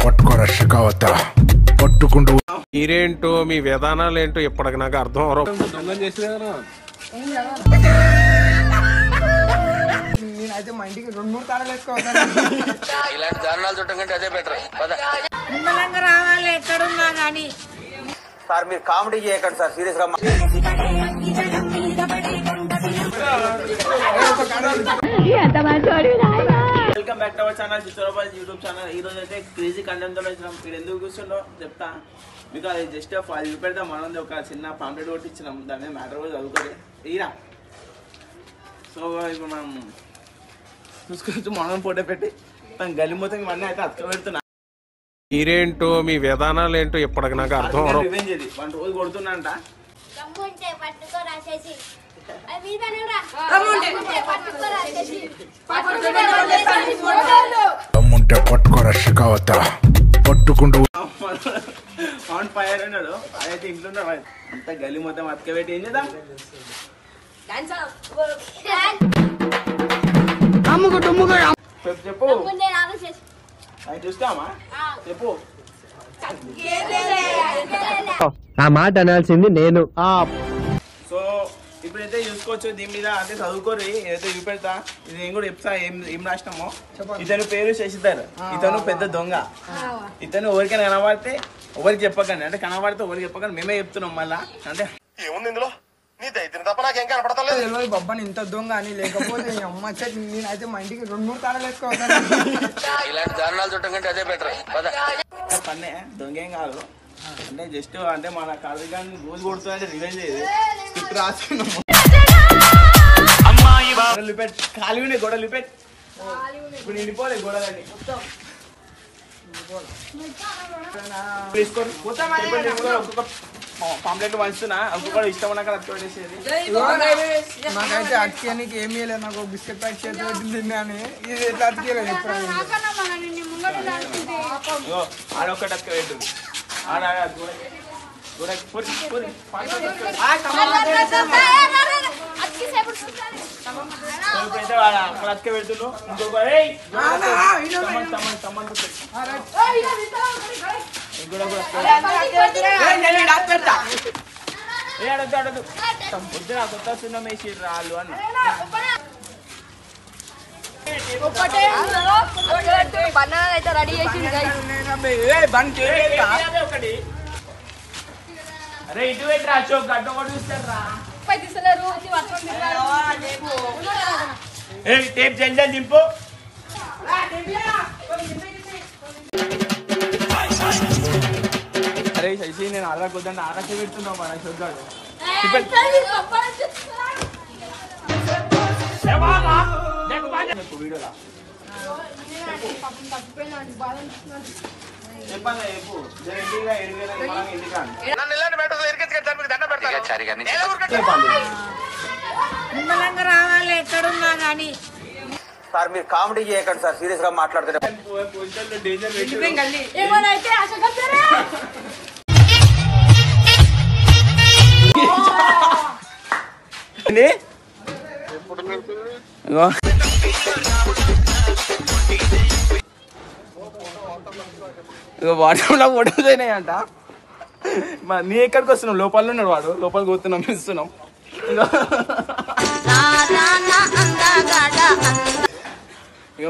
పట్టుకోరా షికావత పట్టుకుంటూ మీరేంటో మీ విధానాలు ఏంటో ఇప్పటికి నాకు అర్థం అవరు. నేనైతే మా ఇంటికి 2-3 తాళాలు వేసుకోవాలి. ఇలాంటి దారుణాలు చూడటం కంటే అదే బెటర్. రావాలి ఎక్కడున్నా గానీ. సార్ మీరు కామెడీ చేయకండి సార్, సీరియస్ గా. Welcome back to our channel Chitturabad YouTube channel. ఈ రోజు అయితే క్రేజీ కంటెంట్ తో వచ్చినాం. మీరు ఎందుకు కూర్చుండో చెప్తా మీకు. అది జస్ట్ అది చూపెడతాం. మనం ఒక చిన్న పాంప్లెట్ కొట్టించినాం, దాని మీద మ్యాటర్ కూడా చదువుకోవాలి ఈరా. సో ఇప్పుడు మనం చూసుకోవచ్చు, మనం ఫోటో పెట్టి తను గలి మొత్తం ఇవన్నీ అయితే అతక పెడుతున్నా. మీరేంటో మీ విధానాలు ఏంటో ఇప్పటికి నాకు అర్థం అవరు. రివెంజ్ ఇది 1 రోజు కొడుతున్నా. దమ్ముంటే పట్టుకోరా షికావత పట్టుకుంటూ ఆన్ ఫైర్ అన్నాడు. అదైతే ఇంట్లో ఉన్నాడు అంతా గలి మొత్తం అతక పెట్టి ఏం చేద్దాం. చెప్పు అది చూస్తామా చెప్పు. ఆ మాట అనాల్సింది నేను. సో ఇప్పుడైతే చూసుకోవచ్చు, దీని మీద అంటే చదువుకోరి ఏదైతే చూపెడతా. ఇది నేను కూడా చెప్తా ఏం రాసినామో. ఇతను పేరు శశిధర్, ఇతను పెద్ద దొంగ. ఇతను ఎవరికైనా కనబడితే ఎవరికి చెప్పకండి, అంటే కనబడితే ఎవరికి చెప్పకండి, మేమే చెప్తున్నాం. మళ్ళా అంటే ఏముంది ఇందులో? నీ దైత్యం తప్ప నాకేం కనపడతలేదు. తెలియదు బొబ్బని ఇంత దొంగ అని. లేకపోతే అమ్మ నేనైతే మా ఇంటికి 2-3 తాళాలు వేసుకోవాలి. ఇలాంటి దారుణాలు చూడటం కంటే అదే బెటర్. పన్నే దొంగేం కాదు, అంటే జస్ట్ అంటే మన కాదు కానీ రోజు కొడుతుందంటే రివెంజ్ అయ్యేది. స్క్రిప్ట్ రాసుకున్నాము. ఖాళీ గొడవలు పెట్టి ఇప్పుడు నిండిపోలే గొడవలని. పాంప్లెట్ పంచుతున్నా, ఒక్కొక్కటి ఇష్టం ఉన్నాక అట్టుకోసేది. నాకైతే అతికేయడానికి ఏమీ లేదు. నాకు బిస్కెట్ ప్యాక్ చేతి తిన్నాను. ఇది ఎట్లా అతికేయలేదు ఎప్పుడు. ఆడొక్కటి అక్క పెట్టు. ఇప్పుడైతే అక్కడ అక్క పెడుతున్నావు. ఇంకొక అడద్దు పొద్దున కొత్త సున్నం వేసి రాళ్ళు అని. అరే ఇటు పెట్టి రా, చోక్ గడ్డ కూడా చూస్తారు రా. టేప్ జల్దీ దింపు. అరే శశి నేను ఆరా కొద్దండి ఆరాకే పెడుతున్నావు మన చూద్దాడు. వీడియోలా చెప్పండి చెప్పు. రావాలి ఎక్కడున్నా గానీ. సార్ మీరు కామెడీ చేయకండి సార్, సీరియస్ గా మాట్లాడుతున్నారు. ఏమనైతే వాట్సాప్ లో ఫోటోస్ అయినాయంట. నీ ఎక్కడికి వస్తున్నాం? లోపల ఉన్నాడు వాడు, లోపలికి పోతున్నాం, ఇస్తున్నాం. ఇక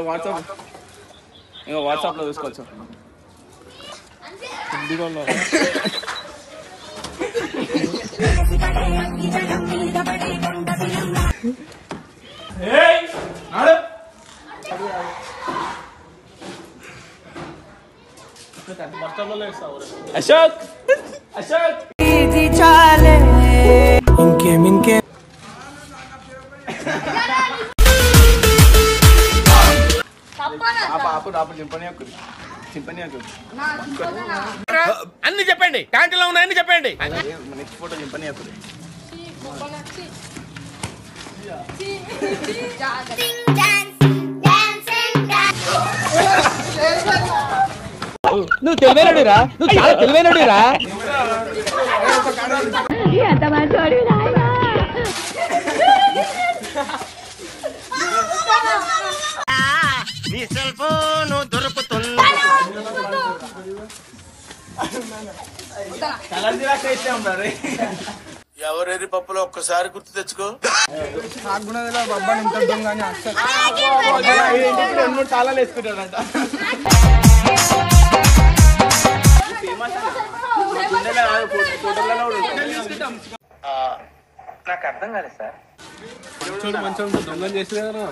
వాట్సాప్ లో చూసుకోవచ్చు. అశోక్ అశోక్ ఇంకేం అన్ని చెప్పండి, క్యాంటీన్లో ఉన్న అన్ని చెప్పండి. నెక్స్ట్ ఫోటో చింపని నువ్వు తెలివైనడురా, నువ్వు చాలా తెలివైనడురా. నీ సెల్ ఫోన్ దొరుకుతుంది. కలర్ జిరాక్స్ ఇచ్చాం మరి. ఎవరెరి పప్పులో ఒక్కసారి గుర్తు తెచ్చుకో. నాకు కూడా బబ్బా ఇంత దొంగ అని అసలు 2-3 తాళాలు వేసుకుంటాడంట. నాకు అర్థం కాలేదు సార్. మంచిగా దొంగ చేసి కదా